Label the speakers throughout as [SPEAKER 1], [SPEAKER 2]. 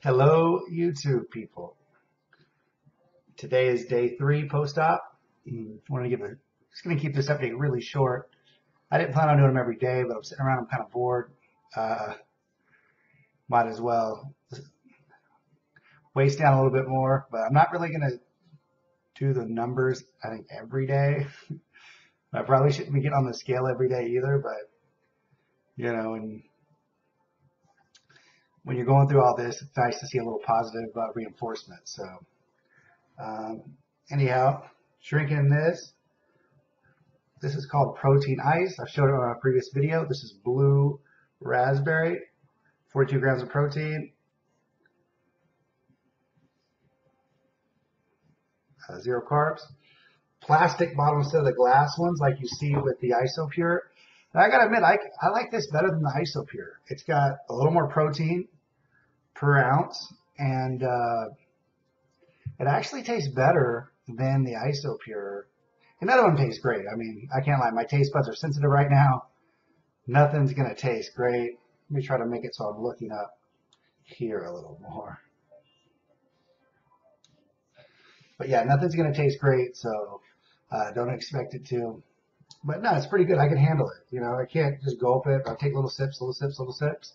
[SPEAKER 1] Hello, YouTube people. Today is day 3 post-op. Just going to keep this update really short. I didn't plan on doing them every day, but I'm sitting around, I'm kind of bored. Might as well waist down a little bit more, but I'm not really going to do the numbers, I think, every day. I probably shouldn't be getting on the scale every day either, but, and when you're going through all this, it's nice to see a little positive reinforcement. So, anyhow, shrinking this. This is called protein ice. I've showed it on a previous video. This is blue raspberry, 42 grams of protein, 0 carbs. Plastic bottle instead of the glass ones like you see with the IsoPure. And I gotta admit, I like this better than the IsoPure. It's got a little more protein per ounce, and it actually tastes better than the IsoPure. Another one tastes great. I mean, I can't lie. My taste buds are sensitive right now. Nothing's going to taste great. Let me try to make it so I'm looking up here a little more. But yeah, nothing's going to taste great, so don't expect it to. But no, it's pretty good. I can handle it. I can't just gulp it. I'll take little sips, little sips, little sips.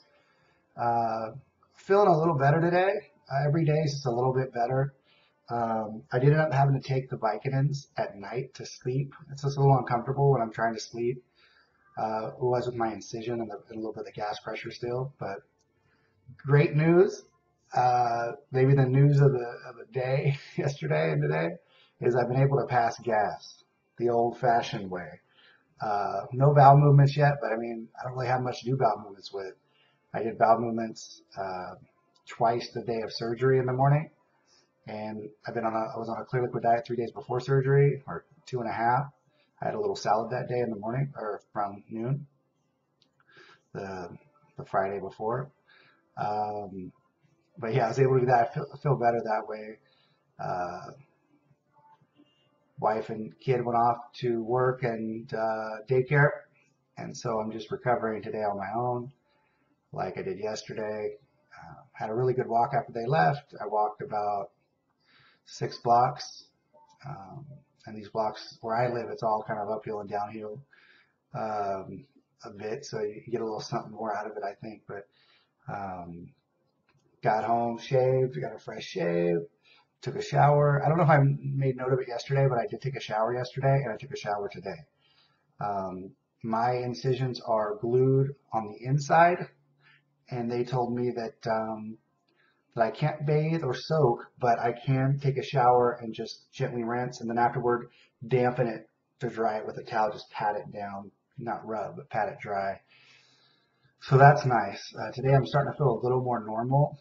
[SPEAKER 1] Feeling a little better today. Every day is just a little bit better. I did end up having to take the Vicodins at night to sleep. It's just a little uncomfortable when I'm trying to sleep. It was with my incision and a little bit of the gas pressure still, but great news. Maybe the news of the day, yesterday and today, is I've been able to pass gas the old-fashioned way. No bowel movements yet, but I mean, I don't really have much to do bowel movements with. I did bowel movements twice the day of surgery in the morning. And I was on a clear liquid diet 3 days before surgery, or 2.5. I had a little salad that day in the morning, or around noon, the Friday before. But yeah, I was able to do that. I feel better that way. Wife and kid went off to work and daycare, and so I'm just recovering today on my own, like I did yesterday. Had a really good walk after they left. I walked about 6 blocks, and these blocks where I live, it's all kind of uphill and downhill a bit, so you get a little something more out of it, I think. But got home, shaved, got a fresh shave, took a shower. I don't know if I made note of it yesterday, but I did take a shower yesterday, and I took a shower today. My incisions are glued on the inside, and they told me that I can't bathe or soak, but I can take a shower and just gently rinse, and then afterward dampen it to dry it with a towel. Just pat it down, not rub, but pat it dry. So that's nice. Today I'm starting to feel a little more normal.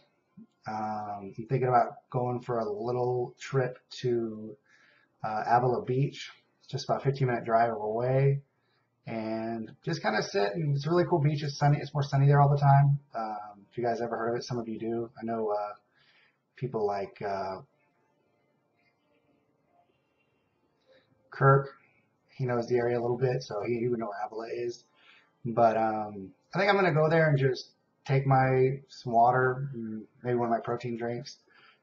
[SPEAKER 1] I'm thinking about going for a little trip to Avila Beach. It's just about a 15-minute drive away, and just kind of sit. And it's a really cool beach. It's sunny. It's more sunny there all the time. If you guys ever heard of it, some of you do. I know people like Kirk. He knows the area a little bit, so he would know where Avila is. But I think I'm going to go there and just take some water, maybe one of my protein drinks,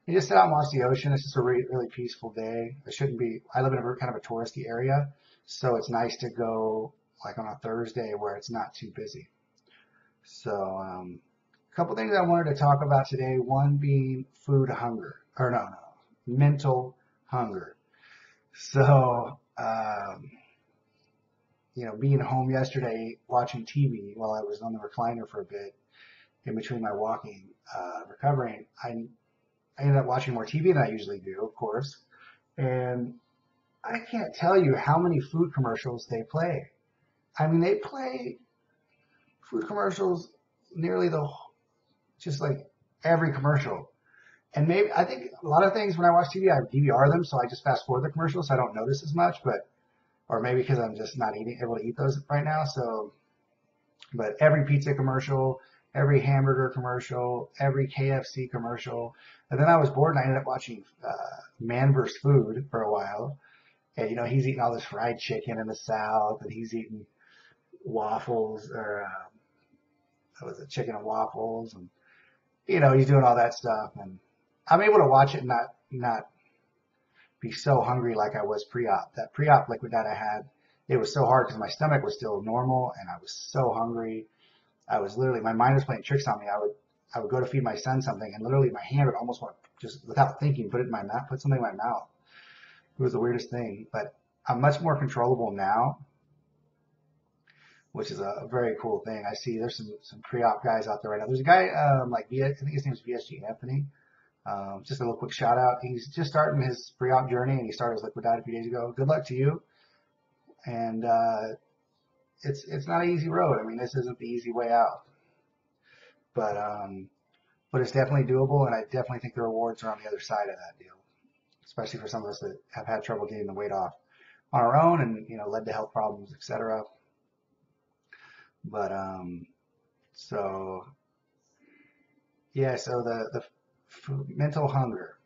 [SPEAKER 1] and just sit out and watch the ocean. It's just a really, really peaceful day. I live in a kind of a touristy area, so it's nice to go like on a Thursday where it's not too busy. So a couple things I wanted to talk about today. One being food hunger, or no, mental hunger. So, being home yesterday watching TV while I was on the recliner for a bit in between my walking, recovering, I ended up watching more TV than I usually do, of course. And I can't tell you how many food commercials they play. I mean, they play food commercials nearly just like every commercial. And maybe, I think a lot of things when I watch TV, I DVR them, so I just fast forward the commercials, so I don't notice as much, or maybe because I'm just not able to eat those right now. So, but every pizza commercial, every hamburger commercial, every KFC commercial. And then I was bored and I ended up watching Man vs. Food for a while. And, he's eating all this fried chicken in the South, and he's eating waffles, or chicken and waffles, and he's doing all that stuff, and I'm able to watch it and not be so hungry like I was pre-op. That pre-op liquid that I had, it was so hard because my stomach was still normal and I was so hungry. I was literally, my mind was playing tricks on me. I would go to feed my son something and literally my hand would almost want to just without thinking put it in my mouth, put something in my mouth. It was the weirdest thing, but I'm much more controllable now, which is a very cool thing. I see there's some pre-op guys out there right now. There's a guy I think his name is VSG Anthony. Just a little quick shout out. He's just starting his pre-op journey and he started his liquid diet a few days ago. Good luck to you. And it's not an easy road. I mean, this isn't the easy way out, but it's definitely doable, and I definitely think the rewards are on the other side of that deal, especially for some of us that have had trouble getting the weight off on our own, and led to health problems, etc. But so yeah, so the mental hunger,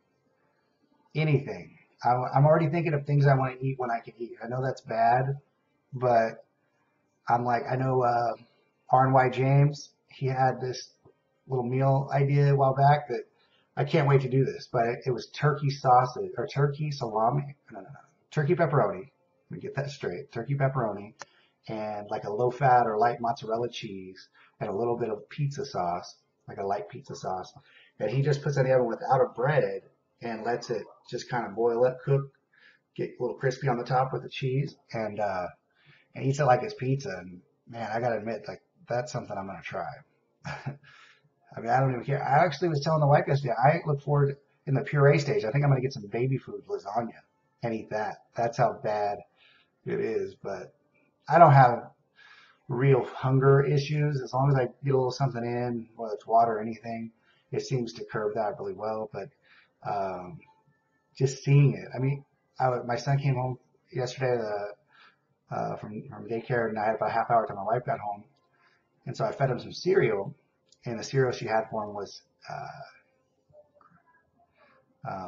[SPEAKER 1] anything. I'm already thinking of things I want to eat when I can eat. I know that's bad, but I'm like, I know R&Y James, he had this little meal idea a while back that I can't wait to do this, but it was turkey sausage or turkey salami, no, turkey pepperoni. Let me get that straight. Turkey pepperoni and like a low fat or light mozzarella cheese and a little bit of pizza sauce, like a light pizza sauce that he just puts in the oven without a bread and lets it just kind of boil up, cook, get a little crispy on the top with the cheese and eats it like it's pizza. And man, I gotta admit, like that's something I'm gonna try. I mean, I don't even care. I actually was telling the wife yesterday, I look forward in the puree stage. I think I'm gonna get some baby food lasagna and eat that. That's how bad it is. But I don't have real hunger issues as long as I get a little something in, whether it's water or anything. It seems to curb that really well. But um, just seeing it. I mean, my son came home yesterday from daycare, and I had about a half hour till my wife got home, and so I fed him some cereal, and the cereal she had for him was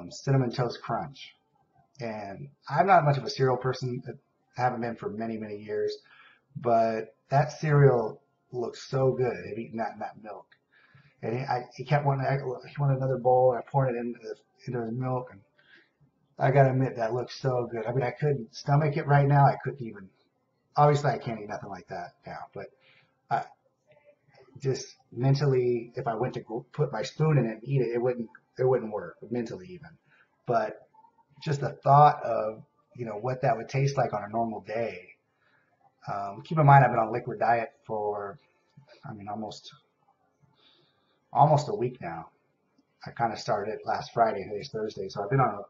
[SPEAKER 1] cinnamon toast crunch. And I'm not much of a cereal person. I haven't been for many, many years, but that cereal looks so good. I've eaten that in that milk, and he kept wanting. He wanted another bowl, and I poured it into his milk, and I gotta admit that looks so good. I mean, I couldn't stomach it right now. I couldn't even. Obviously, I can't eat nothing like that now, but I, just mentally, if I went to put my spoon in it and eat it, it wouldn't work mentally even. But just the thought of what that would taste like on a normal day. Keep in mind, I've been on liquid diet for, I mean, almost a week now. I kind of started it last Friday. Today's Thursday, so I've been on a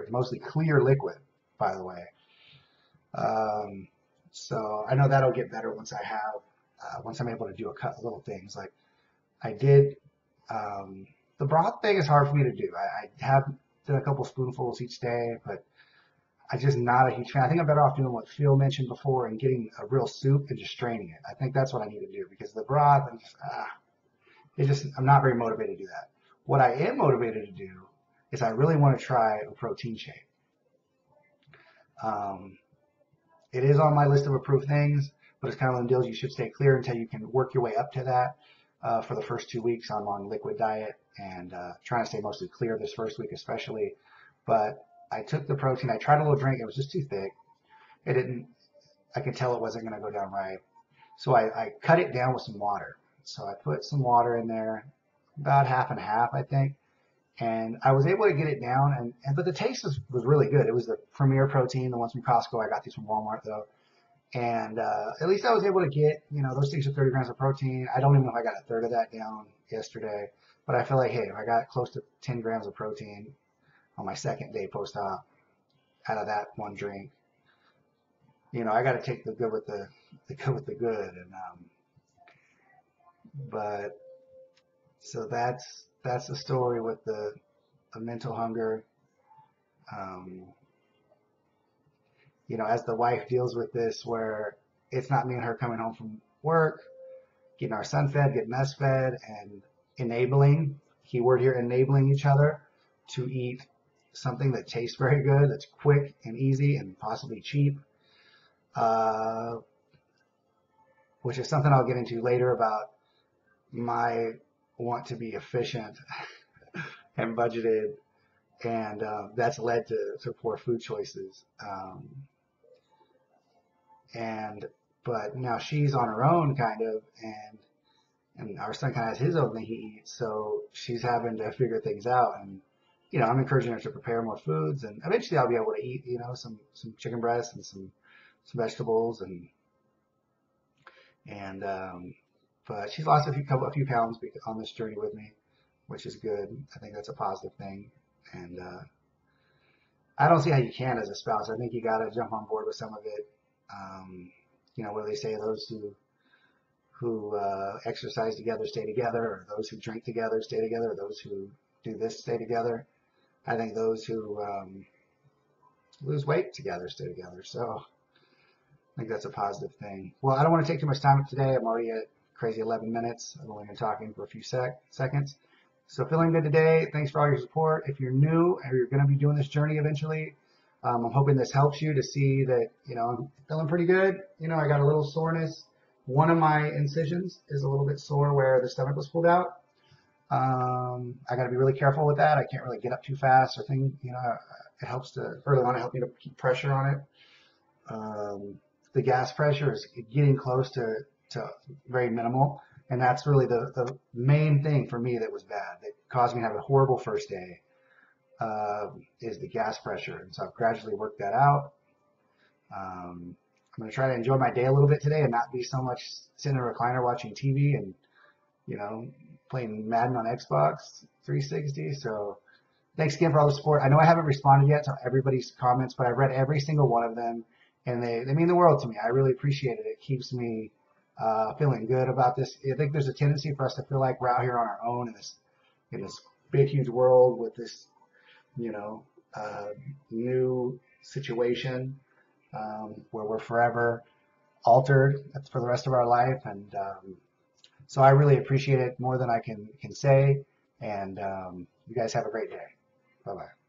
[SPEAKER 1] mostly clear liquid, by the way. Um, so I know that'll get better once I'm able to do a little things like I did. The broth thing is hard for me to do. I have done a couple spoonfuls each day, but I just not a huge fan. I think I'm better off doing what Phil mentioned before and getting a real soup and just straining it. I think that's what I need to do because the broth, I'm not very motivated to do that. What I am motivated to do is I really want to try a protein shake. Um, it is on my list of approved things, but it's kind of one of the deals you should stay clear until you can work your way up to that. For the first 2 weeks, I'm on liquid diet and trying to stay mostly clear this first week, especially. But I took the protein. I tried a little drink. It was just too thick. It didn't. I could tell it wasn't going to go down right. So I cut it down with some water. So I put some water in there, about half and half, I think. And I was able to get it down, but the taste was really good. It was the Premier Protein, the ones from Costco. I got these from Walmart though, and at least I was able to get, those things are 30 grams of protein. I don't even know if I got a third of that down yesterday, but I feel like, hey, if I got close to 10 grams of protein on my second day post-op out of that one drink, I got to take the good with the good with the good, and but so that's the story with the mental hunger. Um, as the wife deals with this, where it's not me and her coming home from work, getting our son fed, getting us fed, and enabling, keyword here, enabling each other to eat something that tastes very good, that's quick and easy and possibly cheap, uh, which is something I'll get into later about my want to be efficient and budgeted, and that's led to poor food choices. And but now she's on her own kind of, and our son kind of has his own thing he eats, so she's having to figure things out. And I'm encouraging her to prepare more foods, and eventually I'll be able to eat, some chicken breasts and some vegetables, and but she's lost a few pounds on this journey with me, which is good. I think that's a positive thing, and I don't see how you can as a spouse. I think you got to jump on board with some of it. What do they say? Those who exercise together stay together, or those who drink together stay together, or those who do this stay together. I think those who lose weight together stay together. So I think that's a positive thing. Well, I don't want to take too much time today. I'm already at crazy 11 minutes. I've only been talking for a few seconds. So feeling good today. Thanks for all your support. If you're new or you're going to be doing this journey eventually, I'm hoping this helps you to see that, I'm feeling pretty good. I got a little soreness. One of my incisions is a little bit sore where the stomach was pulled out. I got to be really careful with that. I can't really get up too fast or things, it helps to early on, it helped me to keep pressure on it. The gas pressure is getting close to very minimal. And that's really the main thing for me that was bad, that caused me to have a horrible first day, is the gas pressure. And so I've gradually worked that out. I'm going to try to enjoy my day a little bit today and not be so much sitting in a recliner watching TV and, playing Madden on Xbox 360. So thanks again for all the support. I know I haven't responded yet to everybody's comments, but I've read every single one of them, and they mean the world to me. I really appreciate it. It keeps me feeling good about this. I think there's a tendency for us to feel like we're out here on our own in this big, huge world with this, new situation where we're forever altered for the rest of our life. And so I really appreciate it more than I can say. And you guys have a great day. Bye-bye.